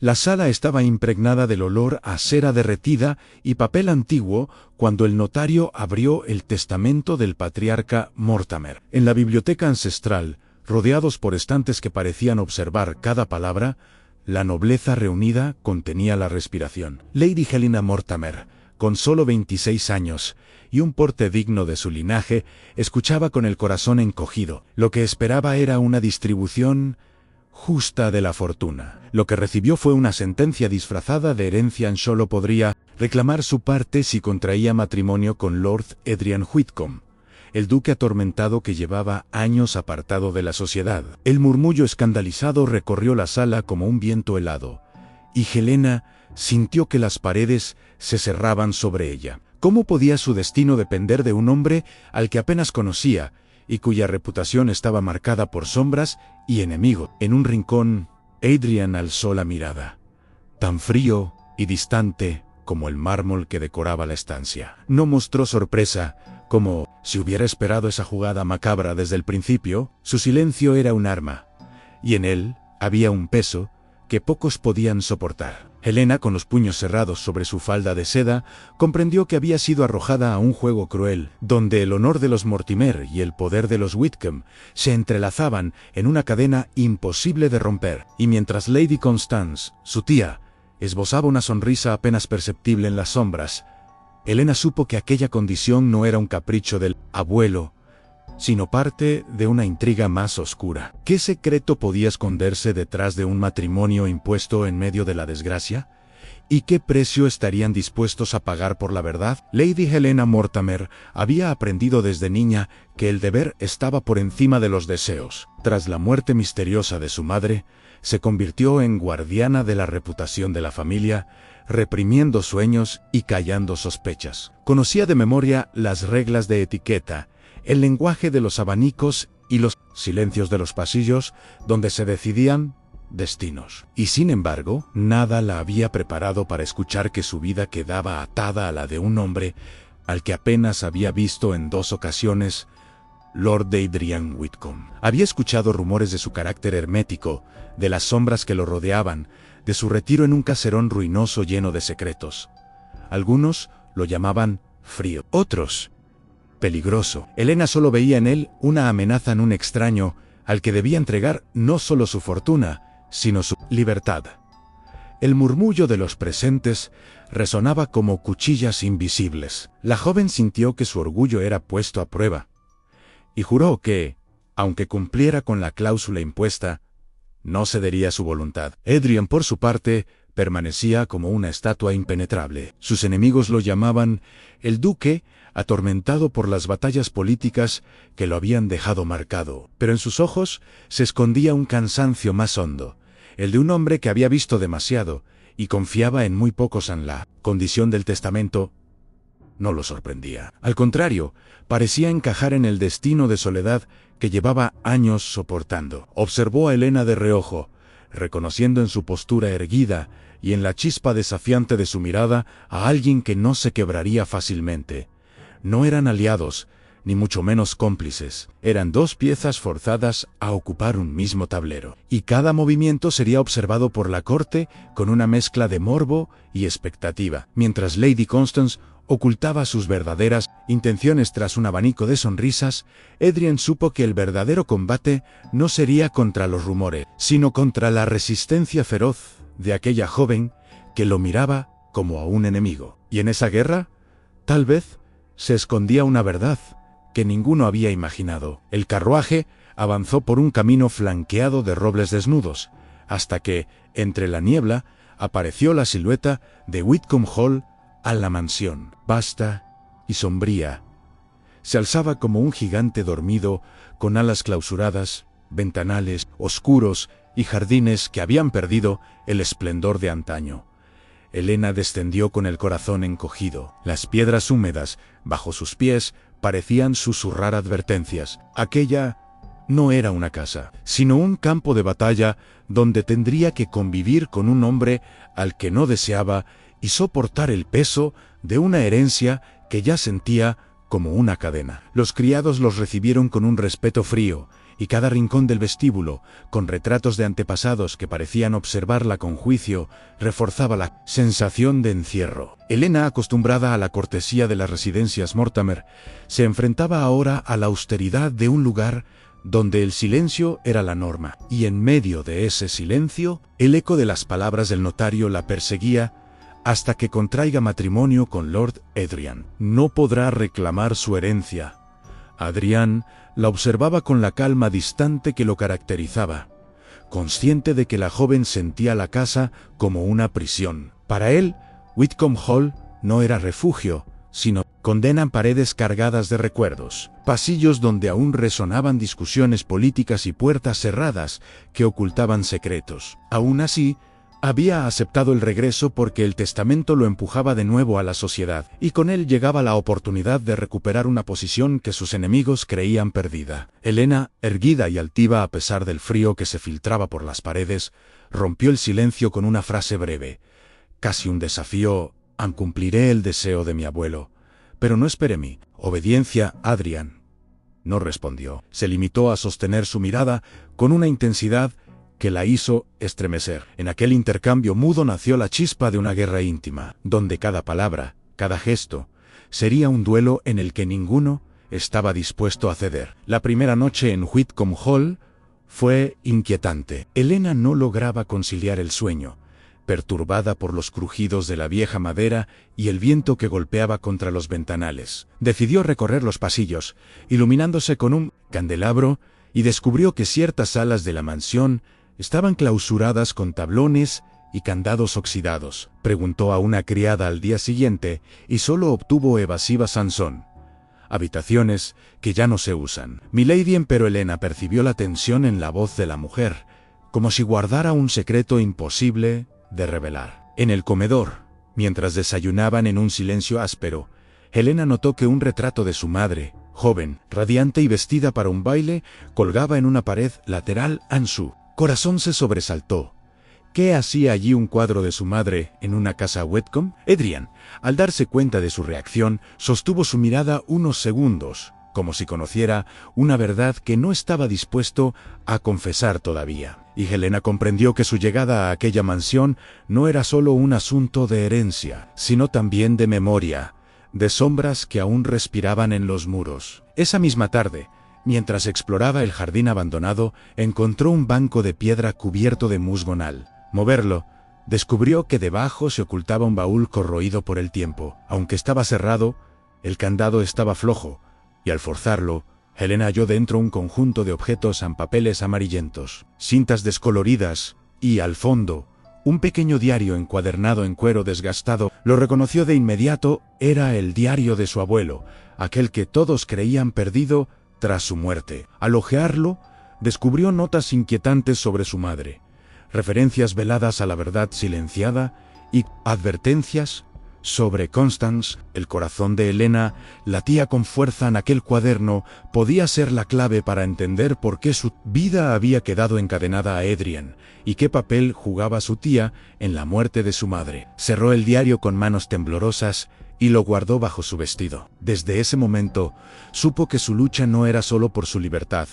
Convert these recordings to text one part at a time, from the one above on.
La sala estaba impregnada del olor a cera derretida y papel antiguo cuando el notario abrió el testamento del patriarca Mortimer. En la biblioteca ancestral, rodeados por estantes que parecían observar cada palabra, la nobleza reunida contenía la respiración. Lady Helena Mortimer, con solo 26 años y un porte digno de su linaje, escuchaba con el corazón encogido. Lo que esperaba era una distribución justa de la fortuna. Lo que recibió fue una sentencia disfrazada de herencia. Solo podría reclamar su parte si contraía matrimonio con Lord Adrian Whitcomb, el duque atormentado que llevaba años apartado de la sociedad. El murmullo escandalizado recorrió la sala como un viento helado, y Helena sintió que las paredes se cerraban sobre ella. ¿Cómo podía su destino depender de un hombre al que apenas conocía y cuya reputación estaba marcada por sombras y enemigos? En un rincón, Adrian alzó la mirada, tan frío y distante como el mármol que decoraba la estancia. No mostró sorpresa, como si hubiera esperado esa jugada macabra desde el principio. Su silencio era un arma, y en él había un peso que pocos podían soportar. Helena, con los puños cerrados sobre su falda de seda, comprendió que había sido arrojada a un juego cruel, donde el honor de los Mortimer y el poder de los Whitcomb se entrelazaban en una cadena imposible de romper. Y mientras Lady Constance, su tía, esbozaba una sonrisa apenas perceptible en las sombras, Helena supo que aquella condición no era un capricho del abuelo, sino parte de una intriga más oscura. ¿Qué secreto podía esconderse detrás de un matrimonio impuesto en medio de la desgracia? ¿Y qué precio estarían dispuestos a pagar por la verdad? Lady Helena Mortimer había aprendido desde niña que el deber estaba por encima de los deseos. Tras la muerte misteriosa de su madre, se convirtió en guardiana de la reputación de la familia, reprimiendo sueños y callando sospechas. Conocía de memoria las reglas de etiqueta, el lenguaje de los abanicos y los silencios de los pasillos donde se decidían destinos. Y sin embargo, nada la había preparado para escuchar que su vida quedaba atada a la de un hombre al que apenas había visto en 2 ocasiones, Lord Adrian Whitcomb. Había escuchado rumores de su carácter hermético, de las sombras que lo rodeaban, de su retiro en un caserón ruinoso lleno de secretos. Algunos lo llamaban frío, otros peligroso. Helena solo veía en él una amenaza en un extraño al que debía entregar no solo su fortuna, sino su libertad. El murmullo de los presentes resonaba como cuchillas invisibles. La joven sintió que su orgullo era puesto a prueba, y juró que, aunque cumpliera con la cláusula impuesta, no cedería a su voluntad. Adrian, por su parte, permanecía como una estatua impenetrable. Sus enemigos lo llamaban el duque, atormentado por las batallas políticas que lo habían dejado marcado. Pero en sus ojos se escondía un cansancio más hondo, el de un hombre que había visto demasiado y confiaba en muy pocos. En la condición del testamento no lo sorprendía. Al contrario, parecía encajar en el destino de soledad que llevaba años soportando. Observó a Helena de reojo, reconociendo en su postura erguida y en la chispa desafiante de su mirada a alguien que no se quebraría fácilmente. No eran aliados, ni mucho menos cómplices. Eran 2 piezas forzadas a ocupar un mismo tablero. Y cada movimiento sería observado por la corte con una mezcla de morbo y expectativa. Mientras Lady Constance ocultaba sus verdaderas intenciones tras un abanico de sonrisas, Adrian supo que el verdadero combate no sería contra los rumores, sino contra la resistencia feroz de aquella joven que lo miraba como a un enemigo. Y en esa guerra, tal vez, se escondía una verdad que ninguno había imaginado. El carruaje avanzó por un camino flanqueado de robles desnudos, hasta que, entre la niebla, apareció la silueta de Whitcomb Hall a la mansión, vasta y sombría. Se alzaba como un gigante dormido, con alas clausuradas, ventanales oscuros y jardines que habían perdido el esplendor de antaño. Helena descendió con el corazón encogido. Las piedras húmedas bajo sus pies parecían susurrar advertencias. Aquella no era una casa, sino un campo de batalla donde tendría que convivir con un hombre al que no deseaba y soportar el peso de una herencia que ya sentía como una cadena. Los criados los recibieron con un respeto frío, y cada rincón del vestíbulo, con retratos de antepasados que parecían observarla con juicio, reforzaba la sensación de encierro. Helena, acostumbrada a la cortesía de las residencias Mortimer, se enfrentaba ahora a la austeridad de un lugar donde el silencio era la norma, y en medio de ese silencio, el eco de las palabras del notario la perseguía hasta que contraiga matrimonio con Lord Adrian. No podrá reclamar su herencia. Adrian la observaba con la calma distante que lo caracterizaba, consciente de que la joven sentía la casa como una prisión. Para él, Whitcomb Hall no era refugio, sino condena en paredes cargadas de recuerdos, pasillos donde aún resonaban discusiones políticas y puertas cerradas que ocultaban secretos. Aún así, había aceptado el regreso porque el testamento lo empujaba de nuevo a la sociedad, y con él llegaba la oportunidad de recuperar una posición que sus enemigos creían perdida. Helena, erguida y altiva a pesar del frío que se filtraba por las paredes, rompió el silencio con una frase breve, casi un desafío: cumpliré el deseo de mi abuelo, pero no espere mi obediencia, Adrian. No respondió. Se limitó a sostener su mirada con una intensidad que la hizo estremecer. En aquel intercambio mudo nació la chispa de una guerra íntima, donde cada palabra, cada gesto, sería un duelo en el que ninguno estaba dispuesto a ceder. La primera noche en Whitcomb Hall fue inquietante. Helena no lograba conciliar el sueño, perturbada por los crujidos de la vieja madera y el viento que golpeaba contra los ventanales. Decidió recorrer los pasillos, iluminándose con un candelabro, y descubrió que ciertas salas de la mansión estaban clausuradas con tablones y candados oxidados. Preguntó a una criada al día siguiente y solo obtuvo evasiva sanzón. Habitaciones que ya no se usan. Milady, pero Helena percibió la tensión en la voz de la mujer, como si guardara un secreto imposible de revelar. En el comedor, mientras desayunaban en un silencio áspero, Helena notó que un retrato de su madre, joven, radiante y vestida para un baile, colgaba en una pared lateral. Su corazón se sobresaltó. ¿Qué hacía allí un cuadro de su madre en una casa Whitcomb? Adrian, al darse cuenta de su reacción, sostuvo su mirada unos segundos, como si conociera una verdad que no estaba dispuesto a confesar todavía. Y Helena comprendió que su llegada a aquella mansión no era solo un asunto de herencia, sino también de memoria, de sombras que aún respiraban en los muros. Esa misma tarde, mientras exploraba el jardín abandonado, encontró un banco de piedra cubierto de musgonal. Moverlo, descubrió que debajo se ocultaba un baúl corroído por el tiempo. Aunque estaba cerrado, el candado estaba flojo, y al forzarlo, Helena halló dentro un conjunto de objetos en papeles amarillentos, cintas descoloridas, y, al fondo, un pequeño diario encuadernado en cuero desgastado. Lo reconoció de inmediato. Era el diario de su abuelo, aquel que todos creían perdido tras su muerte. Al hojearlo, descubrió notas inquietantes sobre su madre, referencias veladas a la verdad silenciada y advertencias sobre Constance. El corazón de Helena latía con fuerza en aquel cuaderno. Podía ser la clave para entender por qué su vida había quedado encadenada a Adrian y qué papel jugaba su tía en la muerte de su madre. Cerró el diario con manos temblorosas y lo guardó bajo su vestido. Desde ese momento, supo que su lucha no era solo por su libertad,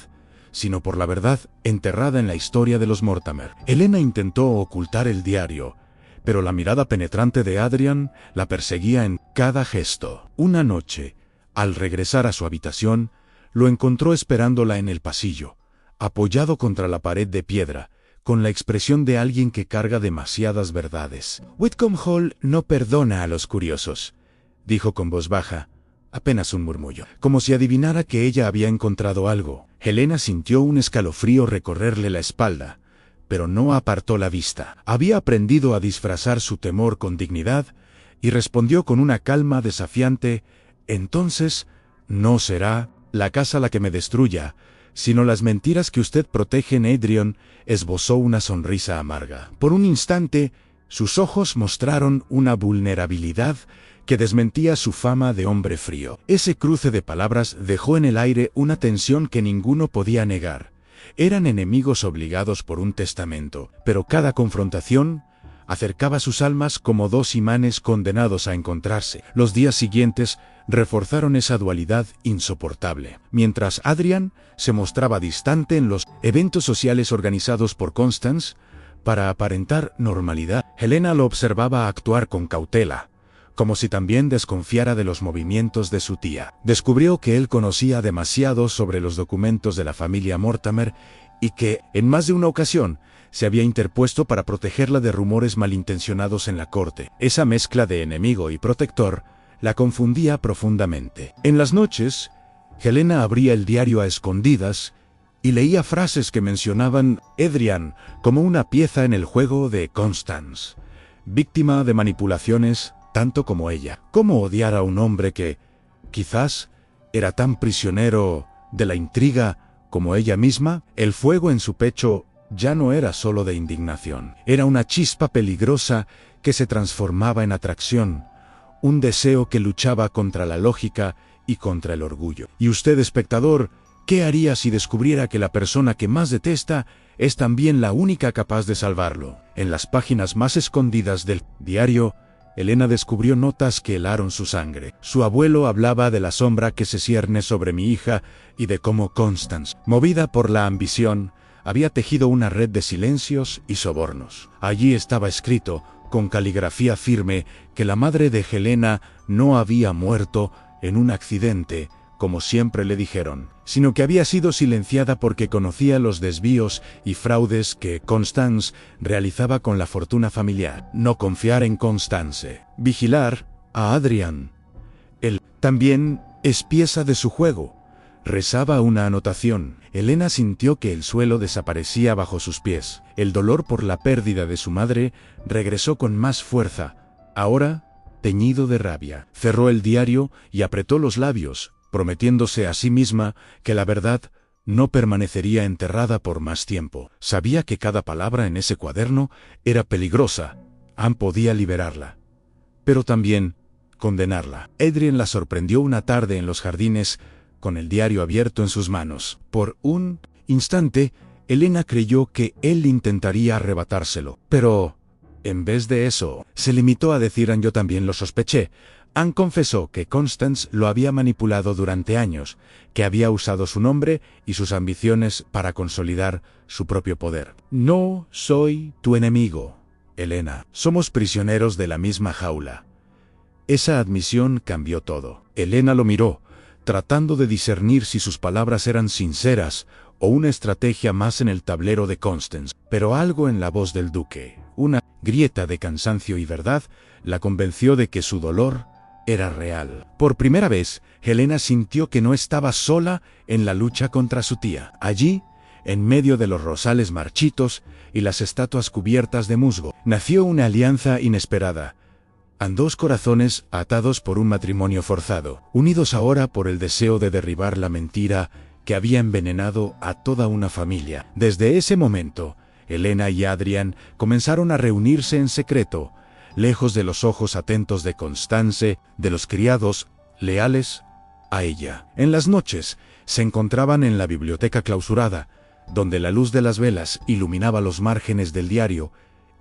sino por la verdad enterrada en la historia de los Mortimer. Helena intentó ocultar el diario, pero la mirada penetrante de Adrian la perseguía en cada gesto. Una noche, al regresar a su habitación, lo encontró esperándola en el pasillo, apoyado contra la pared de piedra, con la expresión de alguien que carga demasiadas verdades. Whitcomb Hall no perdona a los curiosos, dijo con voz baja, apenas un murmullo, como si adivinara que ella había encontrado algo. Helena sintió un escalofrío recorrerle la espalda, pero no apartó la vista. Había aprendido a disfrazar su temor con dignidad y respondió con una calma desafiante: entonces, no será la casa la que me destruya, sino las mentiras que usted protege en Adrian. Esbozó una sonrisa amarga. Por un instante, sus ojos mostraron una vulnerabilidad que desmentía su fama de hombre frío. Ese cruce de palabras dejó en el aire una tensión que ninguno podía negar. Eran enemigos obligados por un testamento, pero cada confrontación acercaba sus almas como dos imanes condenados a encontrarse. Los días siguientes reforzaron esa dualidad insoportable. Mientras Adrian se mostraba distante en los eventos sociales organizados por Constance, para aparentar normalidad, Helena lo observaba actuar con cautela, como si también desconfiara de los movimientos de su tía. Descubrió que él conocía demasiado sobre los documentos de la familia Mortimer y que, en más de una ocasión, se había interpuesto para protegerla de rumores malintencionados en la corte. Esa mezcla de enemigo y protector la confundía profundamente. En las noches, Helena abría el diario a escondidas y leía frases que mencionaban a Adrian como una pieza en el juego de Constance, víctima de manipulaciones tanto como ella. ¿Cómo odiar a un hombre que, quizás, era tan prisionero de la intriga como ella misma? El fuego en su pecho ya no era solo de indignación. Era una chispa peligrosa que se transformaba en atracción, un deseo que luchaba contra la lógica y contra el orgullo. ¿Y usted, espectador, qué haría si descubriera que la persona que más detesta es también la única capaz de salvarlo? En las páginas más escondidas del diario, Helena descubrió notas que helaron su sangre. Su abuelo hablaba de la sombra que se cierne sobre mi hija y de cómo Constance, movida por la ambición, había tejido una red de silencios y sobornos. Allí estaba escrito, con caligrafía firme, que la madre de Helena no había muerto en un accidente, como siempre le dijeron, sino que había sido silenciada porque conocía los desvíos y fraudes que Constance realizaba con la fortuna familiar. No confiar en Constance. Vigilar a Adrian. Él también es pieza de su juego. Rezaba una anotación. Helena sintió que el suelo desaparecía bajo sus pies. El dolor por la pérdida de su madre regresó con más fuerza, ahora teñido de rabia. Cerró el diario y apretó los labios, prometiéndose a sí misma que la verdad no permanecería enterrada por más tiempo. Sabía que cada palabra en ese cuaderno era peligrosa. Anne podía liberarla, pero también condenarla. Adrian la sorprendió una tarde en los jardines con el diario abierto en sus manos. Por un instante, Helena creyó que él intentaría arrebatárselo, pero en vez de eso, se limitó a decir: yo también lo sospeché. Anne confesó que Constance lo había manipulado durante años, que había usado su nombre y sus ambiciones para consolidar su propio poder. No soy tu enemigo, Helena. Somos prisioneros de la misma jaula. Esa admisión cambió todo. Helena lo miró, tratando de discernir si sus palabras eran sinceras o una estrategia más en el tablero de Constance. Pero algo en la voz del duque, una grieta de cansancio y verdad, la convenció de que su dolor era real. Por primera vez, Helena sintió que no estaba sola en la lucha contra su tía. Allí, en medio de los rosales marchitos y las estatuas cubiertas de musgo, nació una alianza inesperada. Dos corazones atados por un matrimonio forzado, unidos ahora por el deseo de derribar la mentira que había envenenado a toda una familia. Desde ese momento, Helena y Adrian comenzaron a reunirse en secreto, lejos de los ojos atentos de Constance, de los criados leales a ella. En las noches, se encontraban en la biblioteca clausurada, donde la luz de las velas iluminaba los márgenes del diario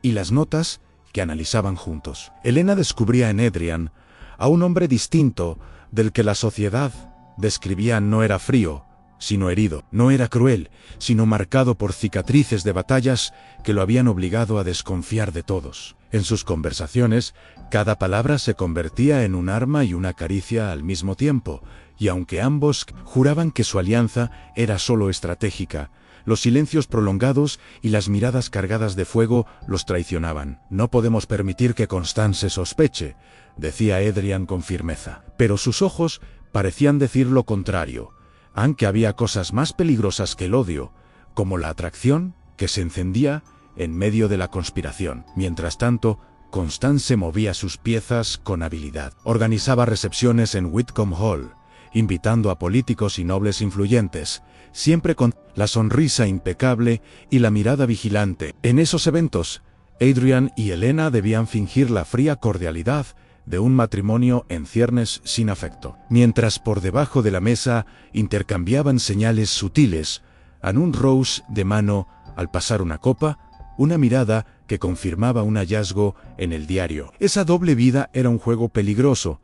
y las notas que analizaban juntos. Helena descubría en Adrian a un hombre distinto del que la sociedad describía. No era frío, sino herido. No era cruel, sino marcado por cicatrices de batallas que lo habían obligado a desconfiar de todos. En sus conversaciones, cada palabra se convertía en un arma y una caricia al mismo tiempo, y aunque ambos juraban que su alianza era solo estratégica, los silencios prolongados y las miradas cargadas de fuego los traicionaban. No podemos permitir que Constance sospeche, decía Adrian con firmeza. Pero sus ojos parecían decir lo contrario, aunque había cosas más peligrosas que el odio, como la atracción que se encendía en medio de la conspiración. Mientras tanto, Constance movía sus piezas con habilidad. Organizaba recepciones en Whitcomb Hall, invitando a políticos y nobles influyentes, siempre con la sonrisa impecable y la mirada vigilante. En esos eventos, Adrian y Helena debían fingir la fría cordialidad de un matrimonio en ciernes sin afecto, mientras por debajo de la mesa intercambiaban señales sutiles, en un rouse de mano al pasar una copa, una mirada que confirmaba un hallazgo en el diario. Esa doble vida era un juego peligroso,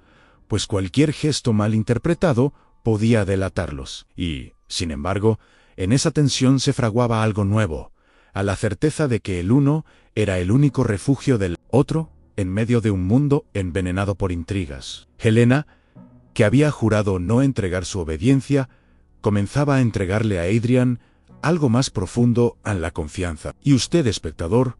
pues cualquier gesto mal interpretado podía delatarlos. Y, sin embargo, en esa tensión se fraguaba algo nuevo, a la certeza de que el uno era el único refugio del otro en medio de un mundo envenenado por intrigas. Helena, que había jurado no entregar su obediencia, comenzaba a entregarle a Adrian algo más profundo en la confianza. Y usted, espectador,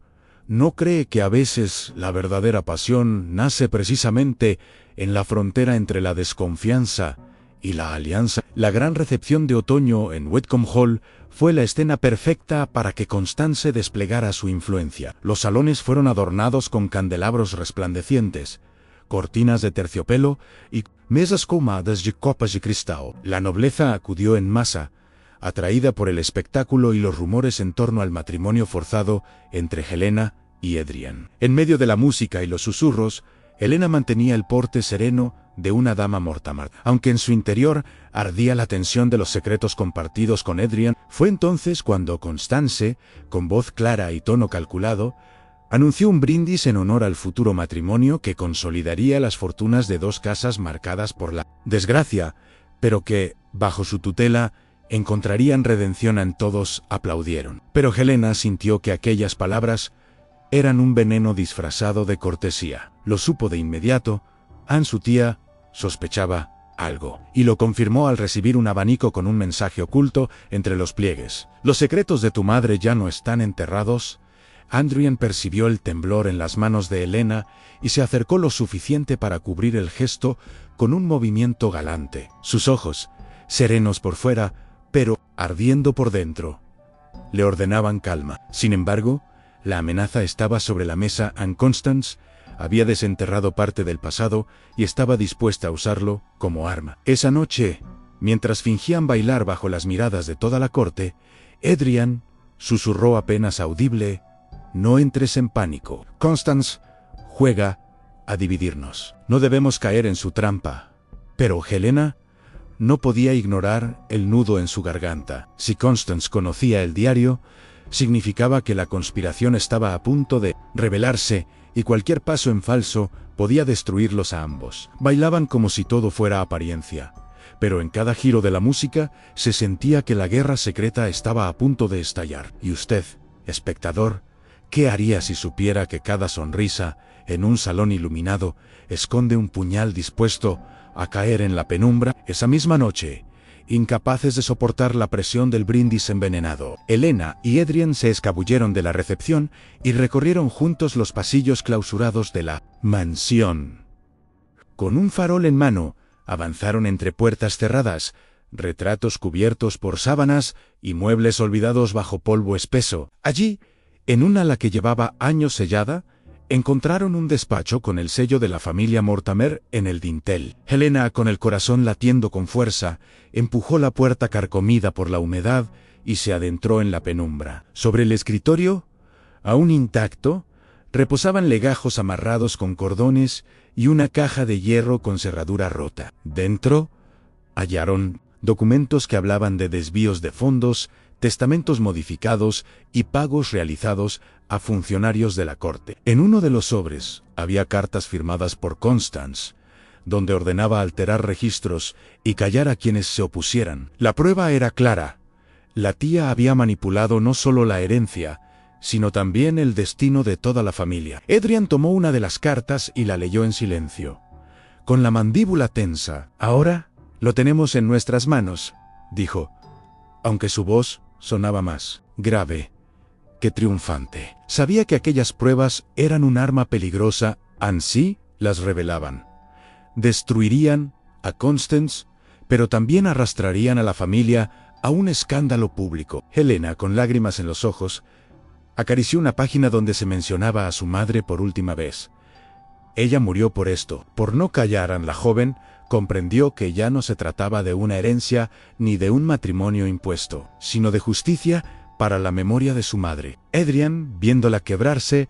¿no cree que a veces la verdadera pasión nace precisamente en la frontera entre la desconfianza y la alianza? La gran recepción de otoño en Whitcomb Hall fue la escena perfecta para que Constance desplegara su influencia. Los salones fueron adornados con candelabros resplandecientes, cortinas de terciopelo y mesas colmadas de copas de cristal. La nobleza acudió en masa, atraída por el espectáculo y los rumores en torno al matrimonio forzado entre Helena y Adrian. En medio de la música y los susurros, Helena mantenía el porte sereno de una dama Mortimer, aunque en su interior ardía la tensión de los secretos compartidos con Adrian. Fue entonces cuando Constance, con voz clara y tono calculado, anunció un brindis en honor al futuro matrimonio que consolidaría las fortunas de dos casas marcadas por la desgracia, pero que, bajo su tutela, encontrarían redención. En todos aplaudieron. Pero Helena sintió que aquellas palabras eran un veneno disfrazado de cortesía. Lo supo de inmediato. Anne, su tía, sospechaba algo, y lo confirmó al recibir un abanico con un mensaje oculto entre los pliegues. «Los secretos de tu madre ya no están enterrados». Adrian percibió el temblor en las manos de Helena y se acercó lo suficiente para cubrir el gesto con un movimiento galante. Sus ojos, serenos por fuera, pero ardiendo por dentro, le ordenaban calma. Sin embargo, la amenaza estaba sobre la mesa. Anne Constance había desenterrado parte del pasado y estaba dispuesta a usarlo como arma. Esa noche, mientras fingían bailar bajo las miradas de toda la corte, Adrian susurró apenas audible: «No entres en pánico. Constance juega a dividirnos. No debemos caer en su trampa». Pero Helena no podía ignorar el nudo en su garganta. Si Constance conocía el diario, significaba que la conspiración estaba a punto de revelarse y cualquier paso en falso podía destruirlos a ambos. Bailaban como si todo fuera apariencia, pero en cada giro de la música se sentía que la guerra secreta estaba a punto de estallar. Y usted, espectador, ¿qué haría si supiera que cada sonrisa en un salón iluminado esconde un puñal dispuesto a caer en la penumbra? Esa misma noche, incapaces de soportar la presión del brindis envenenado, Helena y Adrian se escabulleron de la recepción y recorrieron juntos los pasillos clausurados de la mansión. Con un farol en mano, avanzaron entre puertas cerradas, retratos cubiertos por sábanas y muebles olvidados bajo polvo espeso. Allí, en una ala que llevaba años sellada, encontraron un despacho con el sello de la familia Mortimer en el dintel. Helena, con el corazón latiendo con fuerza, empujó la puerta carcomida por la humedad y se adentró en la penumbra. Sobre el escritorio, aún intacto, reposaban legajos amarrados con cordones y una caja de hierro con cerradura rota. Dentro, hallaron documentos que hablaban de desvíos de fondos, testamentos modificados y pagos realizados a funcionarios de la corte. En uno de los sobres había cartas firmadas por Constance, donde ordenaba alterar registros y callar a quienes se opusieran. La prueba era clara. La tía había manipulado no solo la herencia, sino también el destino de toda la familia. Adrian tomó una de las cartas y la leyó en silencio, con la mandíbula tensa. «Ahora lo tenemos en nuestras manos», dijo, aunque su voz sonaba más grave que triunfante. Sabía que aquellas pruebas eran un arma peligrosa. Ansí las revelaban. Destruirían a Constance, pero también arrastrarían a la familia a un escándalo público. Helena, con lágrimas en los ojos, acarició una página donde se mencionaba a su madre por última vez. Ella murió por esto. Por no callar a la joven, comprendió que ya no se trataba de una herencia ni de un matrimonio impuesto, sino de justicia para la memoria de su madre. Adrian, viéndola quebrarse,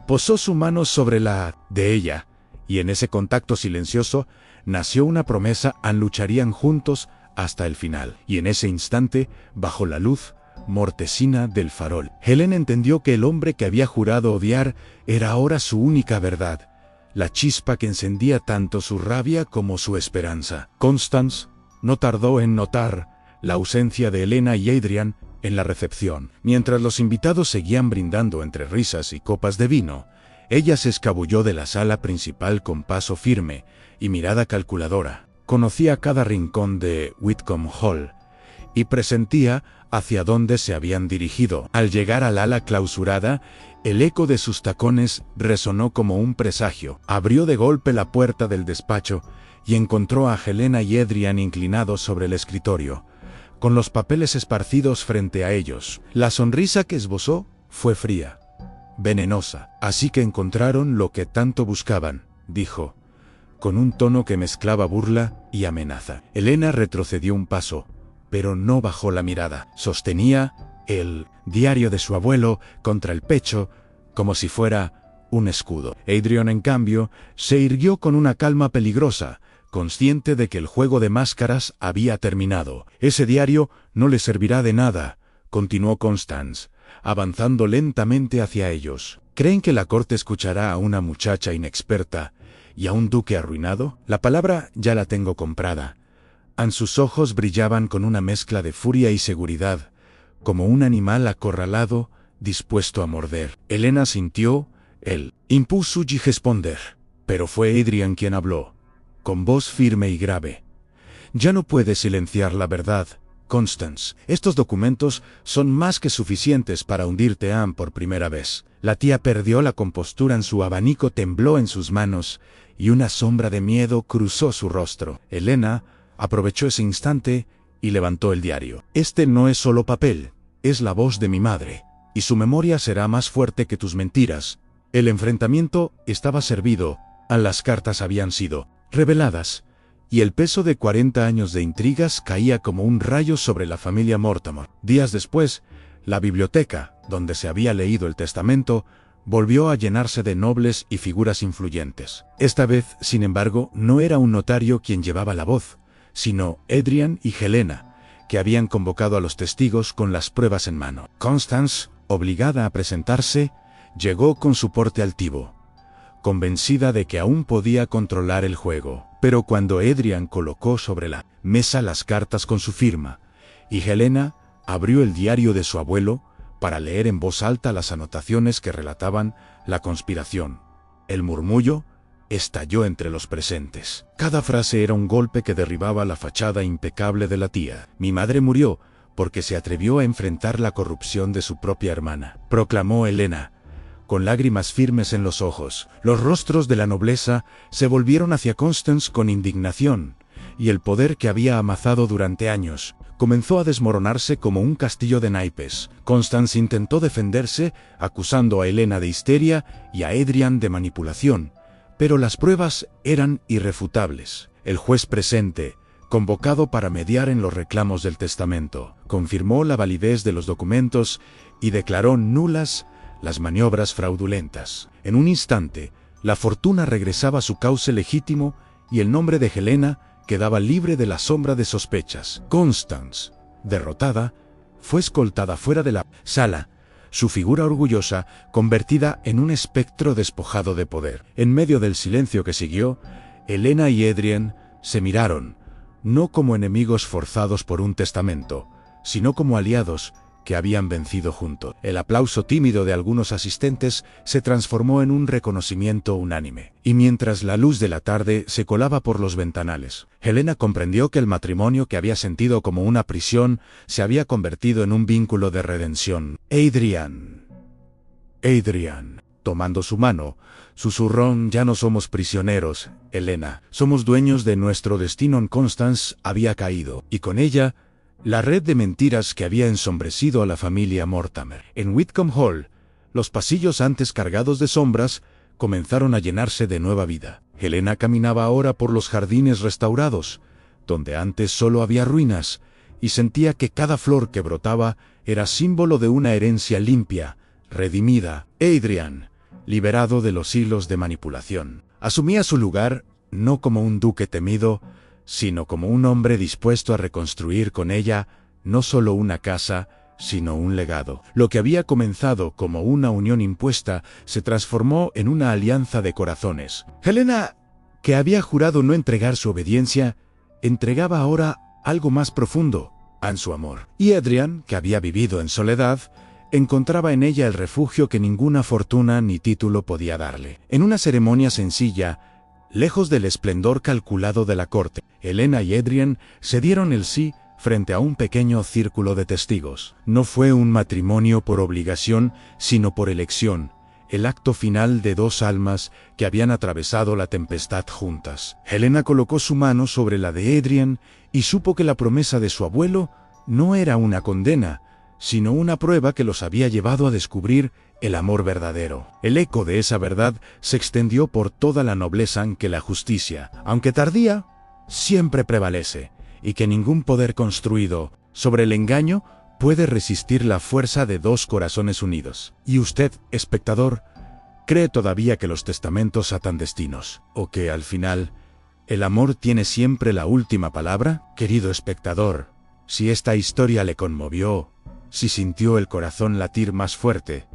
posó su mano sobre la de ella, y en ese contacto silencioso nació una promesa: lucharían juntos hasta el final. Y en ese instante, bajo la luz, mortecina del farol. Helen entendió que el hombre que había jurado odiar era ahora su única verdad, la chispa que encendía tanto su rabia como su esperanza. Constance no tardó en notar la ausencia de Helena y Adrian en la recepción. Mientras los invitados seguían brindando entre risas y copas de vino, ella se escabulló de la sala principal con paso firme y mirada calculadora. Conocía cada rincón de Whitcomb Hall y presentía hacia dónde se habían dirigido. Al llegar al ala clausurada, el eco de sus tacones resonó como un presagio. Abrió de golpe la puerta del despacho y encontró a Helena y Adrian inclinados sobre el escritorio, con los papeles esparcidos frente a ellos. La sonrisa que esbozó fue fría, venenosa. Así que encontraron lo que tanto buscaban, dijo, con un tono que mezclaba burla y amenaza. Helena retrocedió un paso, pero no bajó la mirada. Sostenía el diario de su abuelo contra el pecho, como si fuera un escudo. Adrian, en cambio, se irguió con una calma peligrosa, consciente de que el juego de máscaras había terminado. Ese diario no le servirá de nada, continuó Constance, avanzando lentamente hacia ellos. ¿Creen que la corte escuchará a una muchacha inexperta y a un duque arruinado? La palabra ya la tengo comprada. Sus ojos brillaban con una mezcla de furia y seguridad, como un animal acorralado, dispuesto a morder. Helena sintió el impulso de responder, pero fue Adrian quien habló, con voz firme y grave. Ya no puedes silenciar la verdad, Constance. Estos documentos son más que suficientes para hundirte por primera vez. La tía perdió la compostura en su abanico, tembló en sus manos, y una sombra de miedo cruzó su rostro. Helena aprovechó ese instante y levantó el diario. Este no es solo papel, es la voz de mi madre, y su memoria será más fuerte que tus mentiras. El enfrentamiento estaba servido, las cartas habían sido reveladas, y el peso de 40 años de intrigas caía como un rayo sobre la familia Mortimer. Días después, la biblioteca, donde se había leído el testamento, volvió a llenarse de nobles y figuras influyentes. Esta vez, sin embargo, no era un notario quien llevaba la voz, sino Adrian y Helena, que habían convocado a los testigos con las pruebas en mano. Constance, obligada a presentarse, llegó con su porte altivo, convencida de que aún podía controlar el juego. Pero cuando Adrian colocó sobre la mesa las cartas con su firma, y Helena abrió el diario de su abuelo para leer en voz alta las anotaciones que relataban la conspiración, el murmullo estalló entre los presentes. Cada frase era un golpe que derribaba la fachada impecable de la tía. Mi madre murió porque se atrevió a enfrentar la corrupción de su propia hermana, proclamó Helena, con lágrimas firmes en los ojos. Los rostros de la nobleza se volvieron hacia Constance con indignación, y el poder que había amasado durante años comenzó a desmoronarse como un castillo de naipes. Constance intentó defenderse, acusando a Helena de histeria y a Adrian de manipulación, pero las pruebas eran irrefutables. El juez presente, convocado para mediar en los reclamos del testamento, confirmó la validez de los documentos y declaró nulas las maniobras fraudulentas. En un instante, la fortuna regresaba a su cauce legítimo y el nombre de Helena quedaba libre de la sombra de sospechas. Constance, derrotada, fue escoltada fuera de la sala, su figura orgullosa convertida en un espectro despojado de poder. En medio del silencio que siguió, Helena y Adrian se miraron, no como enemigos forzados por un testamento, sino como aliados que habían vencido juntos. El aplauso tímido de algunos asistentes se transformó en un reconocimiento unánime. Y mientras la luz de la tarde se colaba por los ventanales, Helena comprendió que el matrimonio que había sentido como una prisión se había convertido en un vínculo de redención. Adrian, tomando su mano, susurró: ya no somos prisioneros, Helena, somos dueños de nuestro destino. Constance había caído, y con ella, la red de mentiras que había ensombrecido a la familia Mortimer. En Whitcomb Hall, los pasillos antes cargados de sombras comenzaron a llenarse de nueva vida. Helena caminaba ahora por los jardines restaurados, donde antes solo había ruinas, y sentía que cada flor que brotaba era símbolo de una herencia limpia, redimida. Adrian, liberado de los hilos de manipulación, asumía su lugar no como un duque temido, sino como un hombre dispuesto a reconstruir con ella no solo una casa, sino un legado. Lo que había comenzado como una unión impuesta se transformó en una alianza de corazones. Helena, que había jurado no entregar su obediencia, entregaba ahora algo más profundo, su amor. Y Adrian, que había vivido en soledad, encontraba en ella el refugio que ninguna fortuna ni título podía darle. En una ceremonia sencilla, lejos del esplendor calculado de la corte, Helena y Adrian se dieron el sí frente a un pequeño círculo de testigos. No fue un matrimonio por obligación, sino por elección, el acto final de dos almas que habían atravesado la tempestad juntas. Helena colocó su mano sobre la de Adrian y supo que la promesa de su abuelo no era una condena, sino una prueba que los había llevado a descubrir el amor verdadero. El eco de esa verdad se extendió por toda la nobleza en que la justicia, aunque tardía, siempre prevalece, y que ningún poder construido sobre el engaño puede resistir la fuerza de dos corazones unidos. ¿Y usted, espectador, cree todavía que los testamentos atan destinos, o que, al final, el amor tiene siempre la última palabra? Querido espectador, si esta historia le conmovió, si sintió el corazón latir más fuerte,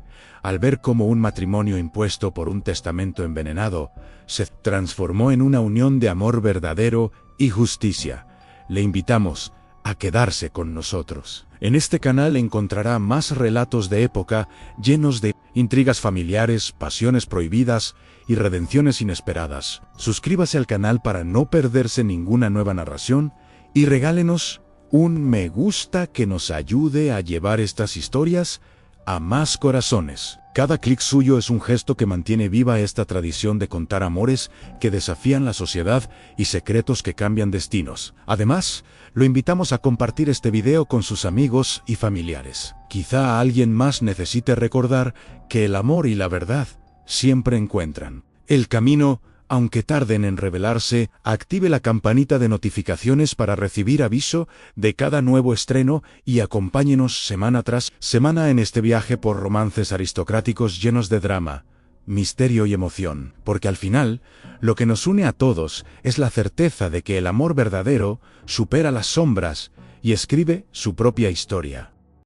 al ver cómo un matrimonio impuesto por un testamento envenenado se transformó en una unión de amor verdadero y justicia, le invitamos a quedarse con nosotros. En este canal encontrará más relatos de época llenos de intrigas familiares, pasiones prohibidas y redenciones inesperadas. Suscríbase al canal para no perderse ninguna nueva narración y regálenos un me gusta que nos ayude a llevar estas historias a más corazones. Cada clic suyo es un gesto que mantiene viva esta tradición de contar amores que desafían la sociedad y secretos que cambian destinos. Además, lo invitamos a compartir este video con sus amigos y familiares. Quizá alguien más necesite recordar que el amor y la verdad siempre encuentran el camino. Aunque tarden en revelarse, active la campanita de notificaciones para recibir aviso de cada nuevo estreno y acompáñenos semana tras semana en este viaje por romances aristocráticos llenos de drama, misterio y emoción. Porque al final, lo que nos une a todos es la certeza de que el amor verdadero supera las sombras y escribe su propia historia.